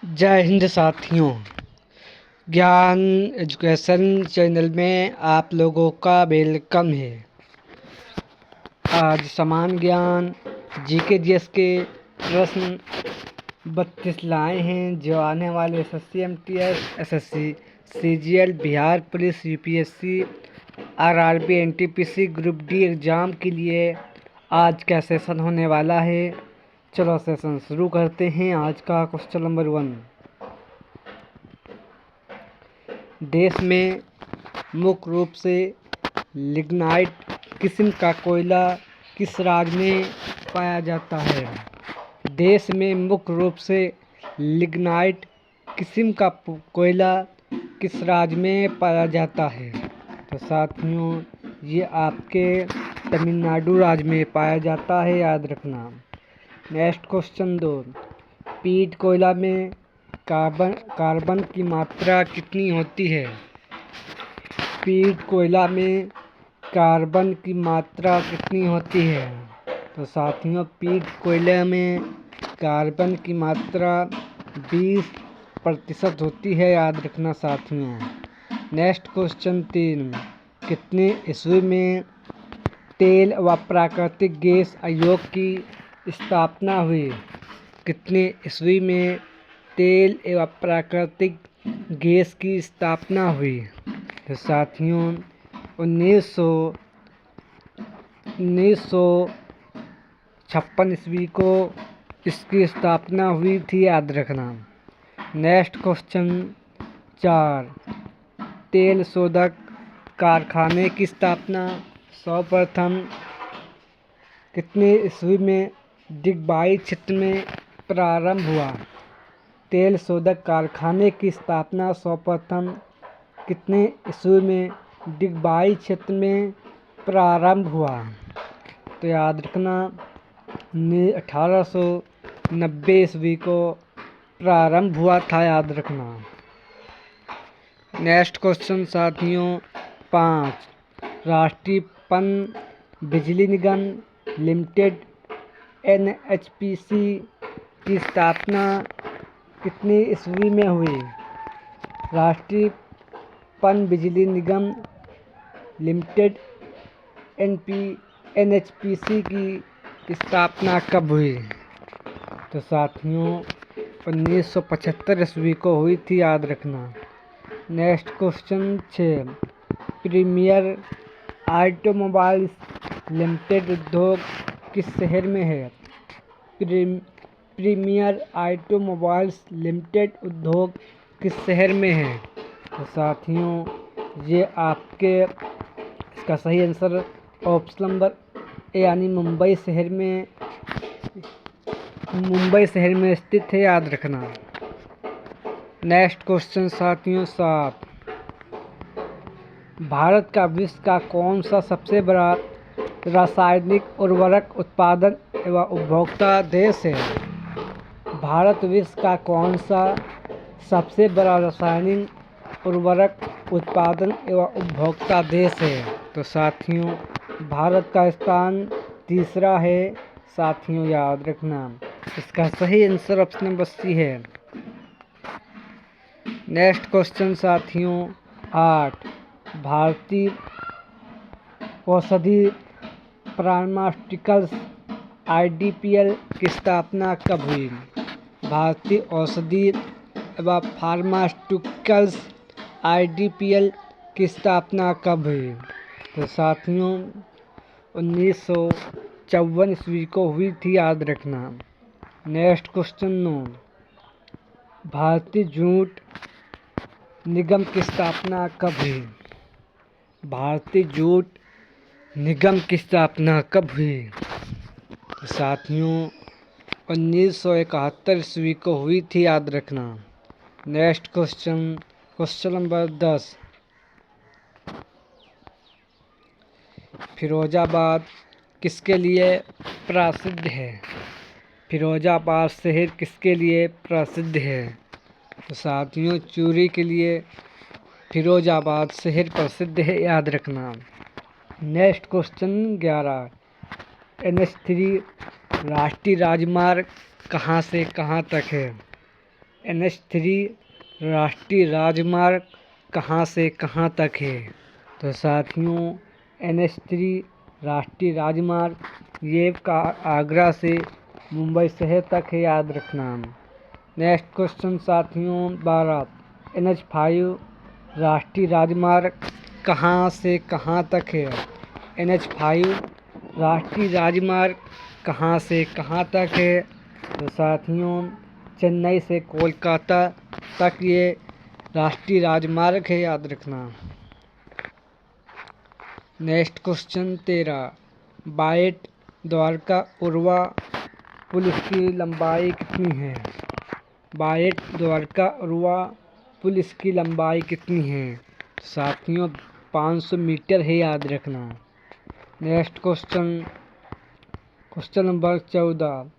जय हिंद साथियों। ज्ञान एजुकेशन चैनल में आप लोगों का वेलकम है। आज समान ज्ञान जीके जीएस के प्रश्न 32 लाए हैं जो आने वाले SSC MTS SSC CGL Bihar police UPSC RRB NTPC group D exam के लिए आज का सेशन होने वाला है। चलो सेशन शुरू करते हैं। आज का क्वेश्चन नंबर 1, देश में मुख्य रूप से लिग्नाइट किस्म का कोयला किस राज्य में पाया जाता है? देश में मुख्य रूप से लिग्नाइट किस्म का कोयला किस राज्य में पाया जाता है? तो साथियों, ये आपके तमिलनाडु राज्य में पाया जाता है, याद रखना। नेक्स्ट क्वेश्चन 2, पीट कोयला में कार्बन की मात्रा कितनी होती है? पीट कोयला में कार्बन की मात्रा कितनी होती है? तो साथियों, पीट कोयले में कार्बन की मात्रा 20% होती है, याद रखना साथियों। नेक्स्ट क्वेश्चन 3, कितने ईस्वी में तेल व प्राकृतिक गैस आयोग की स्थापना हुई? कितने ईस्वी में तेल एवं प्राकृतिक गैस की स्थापना हुई? तो साथियों, 1956 ईस्वी को इसकी स्थापना हुई थी, याद रखना। नेक्स्ट क्वेश्चन 4, तेल शोधक कारखाने की स्थापना सर्वप्रथम कितने ईस्वी में डिगबई क्षेत्र में प्रारंभ हुआ? तेल शोधक कारखाने की स्थापना सर्वप्रथम कितने ईस्वी में डिगबई क्षेत्र में प्रारंभ हुआ? तो याद रखना 1890 ईस्वी को प्रारंभ हुआ था, याद रखना। नेक्स्ट क्वेश्चन साथियों 5, राष्ट्रीय पन बिजली निगम लिमिटेड एनएचपीसी की स्थापना कितनी ईस्वी में हुई? राष्ट्रीय पन बिजली निगम लिमिटेड एनएचपीसी की स्थापना कब हुई? तो साथियों 1975 ईस्वी को हुई थी, याद रखना। Next question 6, Premier Automobiles Limited उद्योग किस शहर में है? प्रीमियर ऑटोमोबाइल्स लिमिटेड उद्योग किस शहर में है? तो साथियों, ये आपके इसका सही आंसर ऑप्शन नंबर ए यानी मुंबई शहर में स्थित है, याद रखना। नेक्स्ट क्वेश्चन साथियों 7, भारत का विश्व का कौन सा सबसे बड़ा रासायनिक उर्वरक उत्पादन एवं उपभोक्ता देश है? भारत विश्व का कौन सा सबसे बड़ा रासायनिक उर्वरक उत्पादन एवं उपभोक्ता देश है? तो साथियों, भारत का स्थान 3रा है, साथियों, याद रखना। इसका सही आंसर ऑप्शन नंबर सी है। नेक्स्ट क्वेश्चन साथियों 8, भारतीय औषधि फार्मास्यूटिकल्स आईडीपीएल की स्थापना कब हुई? भारतीय औषधि एवं फार्मास्यूटिकल्स आईडीपीएल की स्थापना कब हुई? तो साथियों 1954 ईस्वी को हुई थी, याद रखना। नेक्स्ट क्वेश्चन 9, भारतीय जूट निगम की स्थापना कब हुई? भारतीय जूट निगम की स्थापना कब हुई? तो साथियों 1971 ईस्वी को हुई थी, याद रखना। नेक्स्ट क्वेश्चन नंबर 10, फिरोजाबाद किसके लिए प्रसिद्ध है? फिरोजाबाद शहर किसके लिए प्रसिद्ध है? तो साथियों, चूड़ी के लिए फिरोजाबाद शहर प्रसिद्ध है, याद रखना। नेक्स्ट क्वेश्चन 11, NH3 राष्ट्रीय राजमार्ग कहाँ से कहाँ तक है? NH3 राष्ट्रीय राजमार्ग कहाँ से कहाँ तक है? तो साथियों NH3 राष्ट्रीय राजमार्ग ये आगरा से मुंबई शहर तक है, याद रखना। नेक्स्ट क्वेश्चन साथियों 12, NH5 राष्ट्रीय राजमार्ग कहाँ से कहाँ तक है? NH5 राष्ट्रीय राजमार्ग कहाँ से कहाँ तक है? तो साथियों चेन्नई से कोलकाता तक ये राष्ट्रीय राजमार्ग है, याद रखना। नेक्स्ट क्वेश्चन 13, बायट द्वारका उर्वा पुल की लंबाई कितनी है? बायट द्वारका उर्वा पुल की लंबाई कितनी है? साथियों 500 मीटर है, याद रखना। नेक्स्ट क्वेश्चन नंबर 14,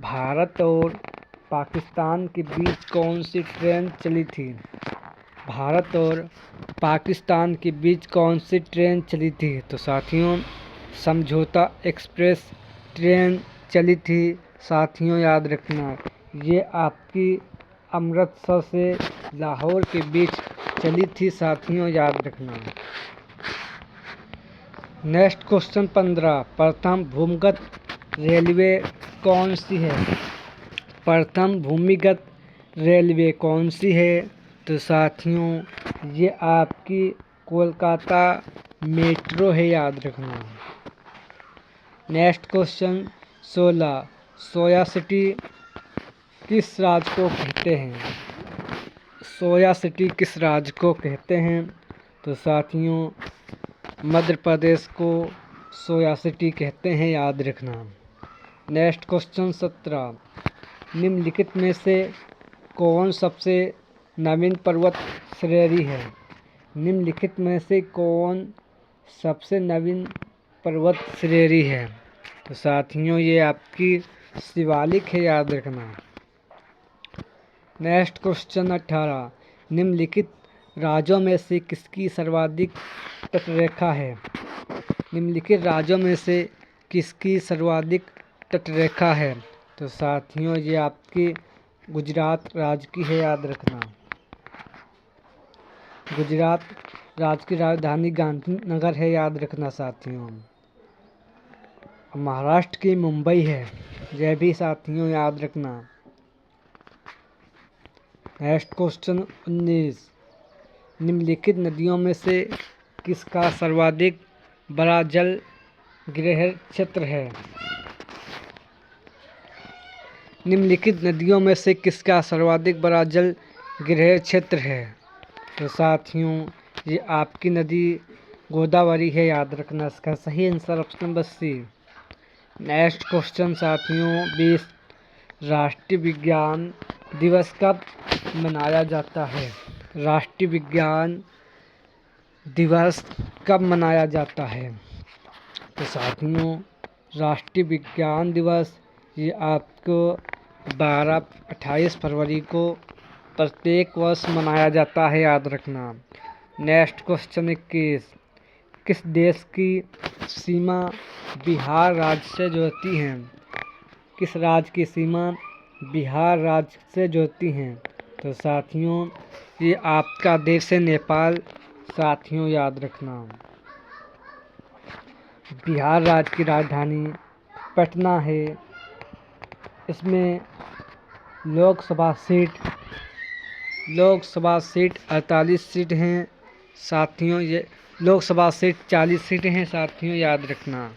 भारत और पाकिस्तान के बीच कौन सी ट्रेन चली थी? भारत और पाकिस्तान के बीच कौन सी ट्रेन चली थी? तो साथियों समझौता एक्सप्रेस ट्रेन चली थी, साथियों याद रखना। ये आपकी अमृतसर से लाहौर के बीच चली थी, साथियों याद रखना। नेक्स्ट क्वेश्चन 15, प्रथम भूमिगत रेलवे कौन सी है? प्रथम भूमिगत रेलवे कौन सी है? तो साथियों ये आपकी कोलकाता मेट्रो है, याद रखना। नेक्स्ट क्वेश्चन 16, सोया सिटी किस राज्य को कहते हैं? सोया सिटी किस राज्य को कहते हैं? तो साथियों मध्य प्रदेश को सोया सिटी कहते हैं, याद रखना। नेक्स्ट क्वेश्चन 17, निम्नलिखित में से कौन सबसे नवीन पर्वत श्रेणी है? निम्नलिखित में से कौन सबसे नवीन पर्वत श्रेणी है? तो साथियों ये आपकी शिवालिक है, याद रखना। नेक्स्ट क्वेश्चन 18, निम्नलिखित राज्यों में से किसकी सर्वाधिक तटरेखा है? निम्नलिखित राज्यों में से किसकी सर्वाधिक तटरेखा है? तो साथियों ये आपकी गुजरात राज्य की है, याद रखना। गुजरात राज्य की राजधानी गांधीनगर है, याद रखना साथियों। महाराष्ट्र की मुंबई है, यह भी साथियों याद रखना। नेक्स्ट क्वेश्चन 19, निम्नलिखित नदियों में से किसका सर्वाधिक बड़ा जल ग्रहण क्षेत्र है? निम्नलिखित नदियों में से किसका सर्वाधिक बड़ा जल ग्रहण क्षेत्र है? तो साथियों ये आपकी नदी गोदावरी है, याद रखना। इसका सही answer option number C. Next question साथियों 20, राष्ट्रीय विज्ञान दिवस कब मनाया जाता है? राष्ट्रीय विज्ञान दिवस कब मनाया जाता है? तो साथियों राष्ट्रीय विज्ञान दिवस ये आपको 28 फरवरी को प्रत्येक वर्ष मनाया जाता है, याद रखना। नेक्स्ट क्वेश्चन 21, किस देश की सीमा बिहार राज्य से जुड़ती हैं? किस राज्य की सीमा बिहार राज्य से जुड़ती हैं? तो साथियों ये आपका देश है नेपाल, साथियों याद रखना। बिहार राज्य की राजधानी पटना है। इसमें लोकसभा सीट 48 सीट हैं, साथियों ये लोकसभा सीट 40 सीटें हैं, साथियों याद रखना।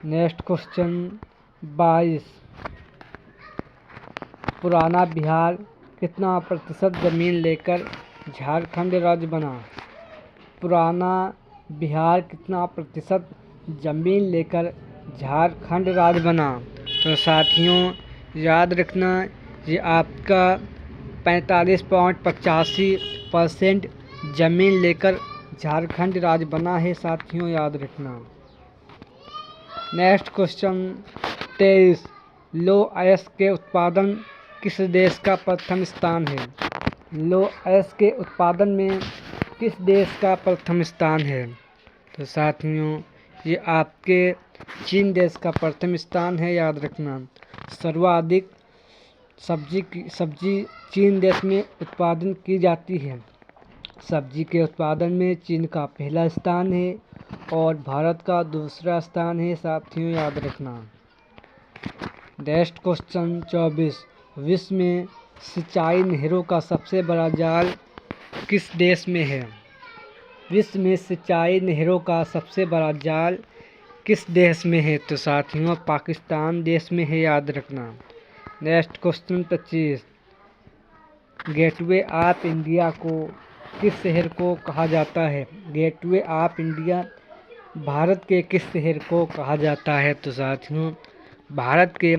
नेक्स्ट क्वेश्चन 22, पुराना बिहार कितना प्रतिशत जमीन लेकर झारखंड राज्य बना? पुराना बिहार कितना प्रतिशत जमीन लेकर झारखंड राज्य बना? तो साथियों याद रखना ये आपका 45.85% जमीन लेकर झारखंड राज्य बना है, साथियों याद रखना। नेक्स्ट क्वेश्चन 23, लौह अयस्क के उत्पादन किस देश का प्रथम स्थान है? लौह अयस्क के उत्पादन में किस देश का प्रथम स्थान है? तो साथियों ये आपके चीन देश का प्रथम स्थान है, याद रखना। सर्वाधिक सब्जी चीन देश में उत्पादन की जाती है। सब्जी के उत्पादन में चीन का पहला स्थान है और भारत का दूसरा स्थान है, साथियों याद रखना। Next question 24। विश्व में सिंचाई नहरों का सबसे बड़ा जाल किस देश में है? विश्व में सिंचाई नहरों का सबसे बड़ा जाल किस देश में है? तो साथियों पाकिस्तान देश में है, याद रखना। Next question 25। Gateway of India को किस शहर को कहा जाता है? गेटवे ऑफ इंडिया भारत के किस शहर को कहा जाता है? तो साथियों भारत के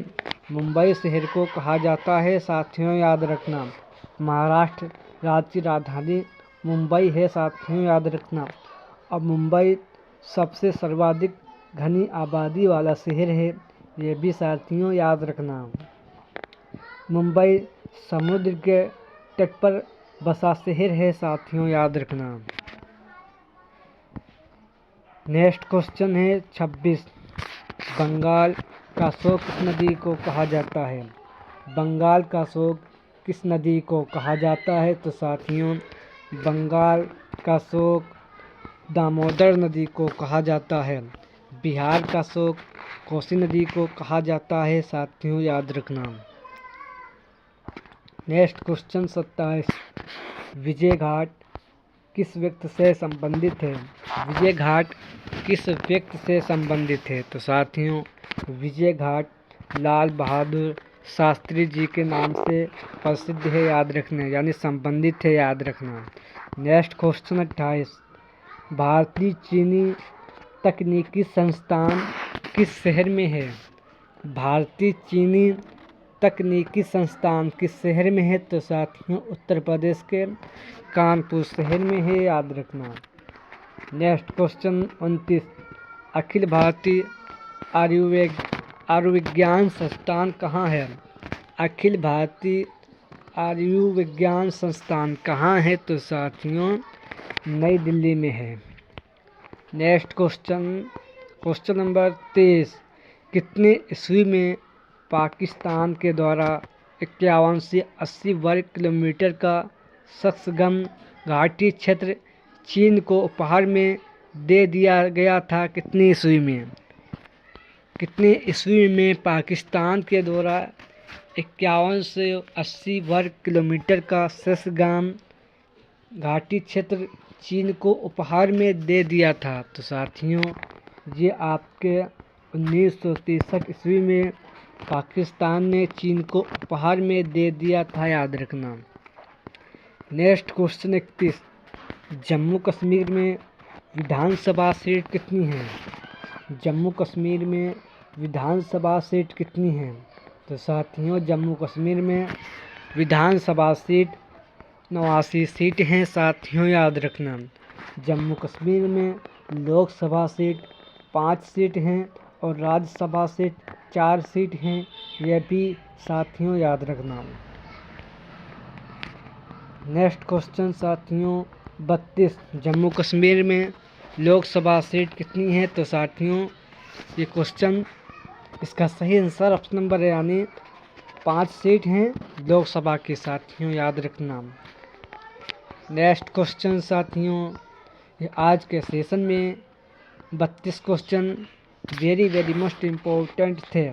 मुंबई शहर को कहा जाता है, साथियों याद रखना। महाराष्ट्र राज्य की राजधानी मुंबई है, साथियों याद रखना। अब मुंबई सबसे सर्वाधिक घनी आबादी वाला शहर है, ये भी साथियों याद रखना। मुंबई समुद्र के तट पर बसा शहर है, साथियों याद रखना। नेक्स्ट क्वेश्चन है 26। बंगाल का शोक किस नदी को कहा जाता है? बंगाल का शोक किस नदी को कहा जाता है? तो साथियों बंगाल का शोक दामोदर नदी को कहा जाता है। बिहार का शोक कोसी नदी को कहा जाता है, साथियों याद रखना। Next question 27। विजय घाट किस व्यक्ति से संबंधित है? विजय घाट किस व्यक्ति से संबंधित है? तो साथियों विजय घाट लाल बहादुर शास्त्री जी के नाम से प्रसिद्ध है, याद रखना, यानी संबंधित है, याद रखना। Next question 28। भारतीय चीनी तकनीकी संस्थान किस शहर में है? भारतीय चीनी तकनीकी संस्थान किस शहर में है? तो साथियों उत्तर प्रदेश के कानपुर शहर में है, याद रखना। Next question 29। अखिल भारतीय आयुर्विज्ञान संस्थान कहाँ है? अखिल भारतीय आयुर्विज्ञान संस्थान कहाँ है? तो साथियों नई दिल्ली में है। Next question number 23। कितने ईस्वी में पाकिस्तान के द्वारा 51 से 80 वर्ग किलोमीटर का शक्सगम घाटी क्षेत्र चीन को उपहार में दे दिया गया था? कितनी ईस्वी में? कितने ईस्वी में पाकिस्तान के द्वारा 51 से 80 वर्ग किलोमीटर का शक्सगम घाटी क्षेत्र चीन को उपहार में दे दिया था? तो साथियों ये आपके 1963 ईस्वी में पाकिस्तान ने चीन को उपहार में दे दिया था, याद रखना। Next question 31। जम्मू कश्मीर में विधानसभा सीट कितनी है? जम्मू कश्मीर में विधानसभा सीट कितनी है? तो साथियों जम्मू कश्मीर में विधानसभा सीट 89 सीट हैं, साथियों याद रखना। जम्मू कश्मीर में लोकसभा सीट 5 सीट हैं और राज्यसभा सीट 4 सीट हैं, यह भी साथियों याद रखना। नेक्स्ट क्वेश्चन साथियों 32। जम्मू कश्मीर में लोकसभा सीट कितनी है? तो साथियों ये क्वेश्चन इसका सही आंसर ऑप्शन नंबर है, यानी 5 सीट हैं लोकसभा की, साथियों याद रखना। नेक्स्ट क्वेश्चन साथियों आज के सेशन में 32 क्वेश्चन वेरी मोस्ट इम्पोर्टेंट थे।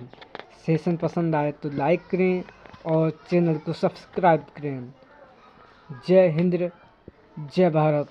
सेशन पसंद आए तो लाइक करें और चैनल को सब्सक्राइब करें। जय हिंद, जय भारत।